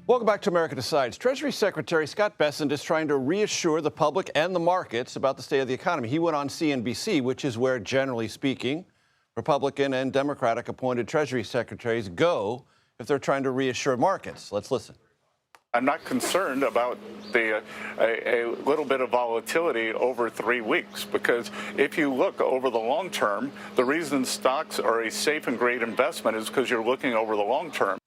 Welcome back to America Decides. Treasury Secretary Scott Bessent is trying to reassure the public and the markets about the state of the economy. He went on CNBC, which is where, generally speaking, Republican and Democratic appointed Treasury Secretaries go if they're trying to reassure markets. Let's listen. I'm not concerned about a little bit of volatility over 3 weeks, because if you look over the long term, the reason stocks are a safe and great investment is because you're looking over the long term.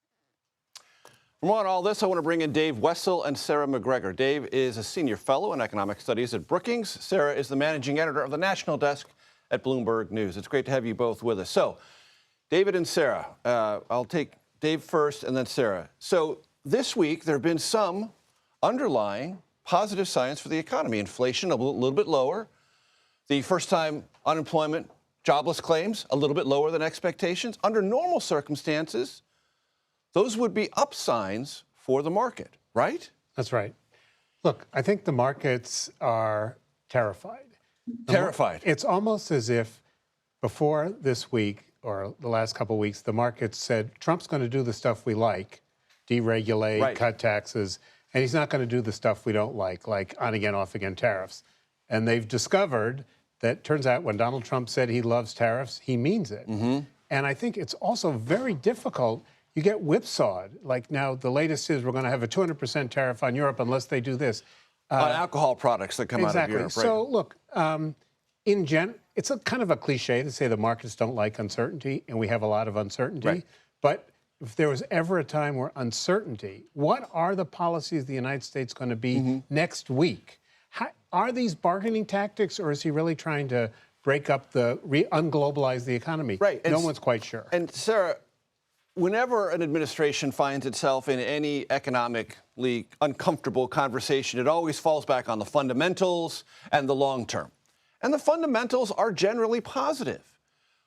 For more on all this, I want to bring in Dave Wessel and Sarah McGregor. Dave is a senior fellow in economic studies at Brookings. Sarah is the managing editor of the national desk at Bloomberg News. It's great to have you both with us. So, David and Sarah, I'll take Dave first and then Sarah. So, this week, there have been some underlying positive signs for the economy. Inflation a little bit lower. The first-time unemployment, jobless claims a little bit lower than expectations. Under normal circumstances, those would be up signs for the market, right? That's right. Look, I think the markets are terrified. Terrified. It's almost as if before this week or the last couple of weeks, the markets said Trump's going to do the stuff we like, deregulate, right, cut taxes, and he's not going to do the stuff we don't like on-again, off-again tariffs. And they've discovered that turns out when Donald Trump said he loves tariffs, he means it. Mm-hmm. And I think it's also very difficult. You get whipsawed. Like now, the latest is we're going to have a 200% tariff on Europe unless they do this. On alcohol products that come out of Europe. Right? So look, it's a kind of a cliche to say the markets don't like uncertainty, and we have a lot of uncertainty. Right. But if there was ever a time where uncertainty, what are the policies of the United States going to be next week? Are these bargaining tactics, or is he really trying to break up unglobalize the economy? Right. No one's quite sure. And Sarah, whenever an administration finds itself in any economically uncomfortable conversation, it always falls back on the fundamentals and the long term. And the fundamentals are generally positive.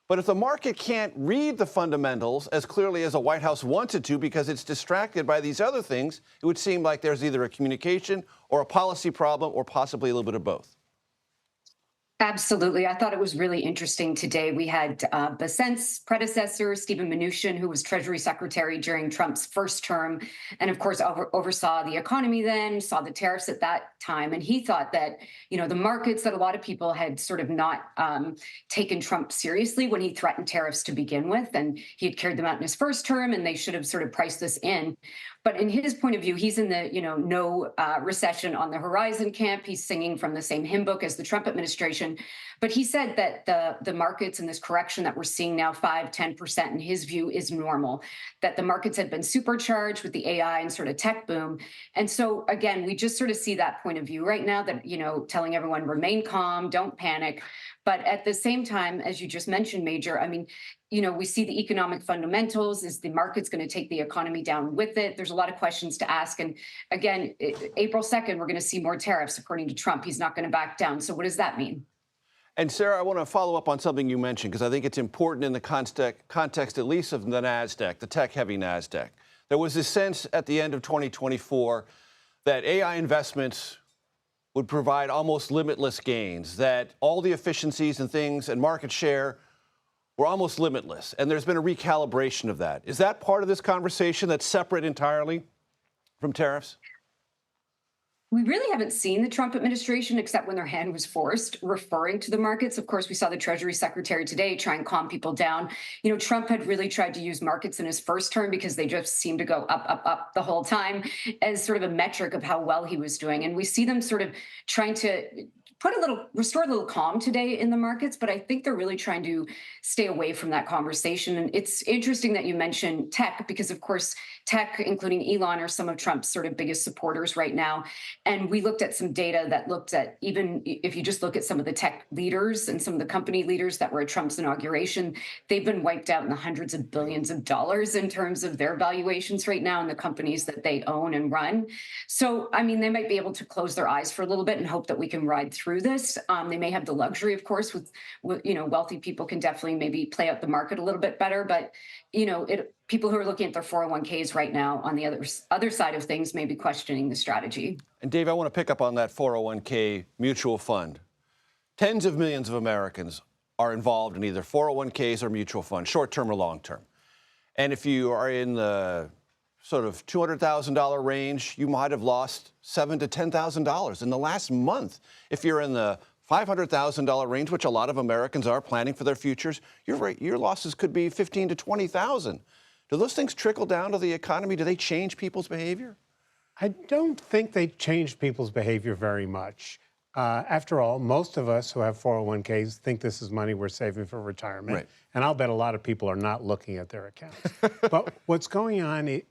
But if the market can't read the fundamentals as clearly as the White House wants it to because it's distracted by these other things, it would seem like there's either a communication or a policy problem or possibly a little bit of both. Absolutely. I thought it was really interesting today. We had Bessent's predecessor, Stephen Mnuchin, who was Treasury Secretary during Trump's first term, and of course oversaw the economy then, saw the tariffs at that time. And he thought that, the markets, that a lot of people had sort of not taken Trump seriously when he threatened tariffs to begin with. And he had carried them out in his first term, and they should have sort of priced this in. But in his point of view, he's in the, no recession on the horizon camp. He's singing from the same hymn book as the Trump administration. But he said that the markets and this correction that we're seeing now, 5-10%, in his view, is normal, that the markets had been supercharged with the AI and sort of tech boom. And so, again, we just sort of see that point of view right now that, telling everyone remain calm, don't panic. But at the same time, as you just mentioned, Major, we see the economic fundamentals. Is the market's going to take the economy down with it? There's a lot of questions to ask. And again, April 2nd, we're going to see more tariffs, according to Trump. He's not going to back down. So what does that mean? And Sarah, I want to follow up on something you mentioned, because I think it's important in the context at least of the NASDAQ, the tech-heavy NASDAQ. There was this sense at the end of 2024 that AI investments would provide almost limitless gains, that all the efficiencies and things and market share were almost limitless. And there's been a recalibration of that. Is that part of this conversation that's separate entirely from tariffs? We really haven't seen the Trump administration, except when their hand was forced, referring to the markets. Of course, we saw the Treasury Secretary today try and calm people down. Trump had really tried to use markets in his first term because they just seemed to go up, up, up the whole time as sort of a metric of how well he was doing. And we see them sort of trying to restore a little calm today in the markets, but I think they're really trying to stay away from that conversation. And it's interesting that you mentioned tech, because of course, tech, including Elon, are some of Trump's sort of biggest supporters right now. And we looked at some data that looked at, even if you just look at some of the tech leaders and some of the company leaders that were at Trump's inauguration, they've been wiped out in the hundreds of billions of dollars in terms of their valuations right now and the companies that they own and run. So, they might be able to close their eyes for a little bit and hope that we can ride through this. They may have the luxury, of course, with wealthy people can definitely maybe play out the market a little bit better. But, people who are looking at their 401ks right now on the other side of things may be questioning the strategy. And Dave, I want to pick up on that 401k mutual fund. Tens of millions of Americans are involved in either 401ks or mutual funds, short-term or long-term. And if you are in the sort of $200,000 range, you might have lost $7,000 to $10,000 in the last month. If you're in the $500,000 range, which a lot of Americans are planning for their futures, your losses could be $15,000 to $20,000. Do those things trickle down to the economy? Do they change people's behavior? I don't think they change people's behavior very much. After all, most of us who have 401ks think this is money we're saving for retirement. Right. And I'll bet a lot of people are not looking at their accounts. But what's going on,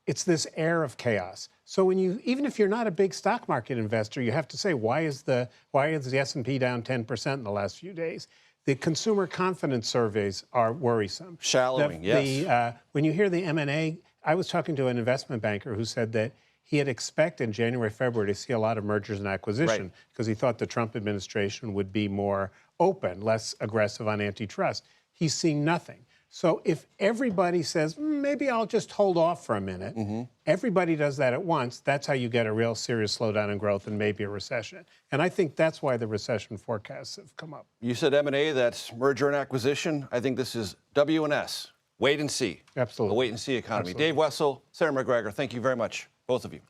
it's this air of chaos. So even if you're not a big stock market investor, you have to say, why is the S&P down 10% in the last few days? The consumer confidence surveys are worrisome. Shallowing, yes. When you hear the M&A, I was talking to an investment banker who said that he had expected January, February to see a lot of mergers and acquisition because he thought the Trump administration would be more open, less aggressive on antitrust. He's seeing nothing. So if everybody says, maybe I'll just hold off for a minute, everybody does that at once, that's how you get a real serious slowdown in growth and maybe a recession. And I think that's why the recession forecasts have come up. You said M&A, that's merger and acquisition. I think this is W&S, wait and see. Absolutely. A wait and see economy. Absolutely. Dave Wessel, Sarah McGregor, thank you very much, both of you.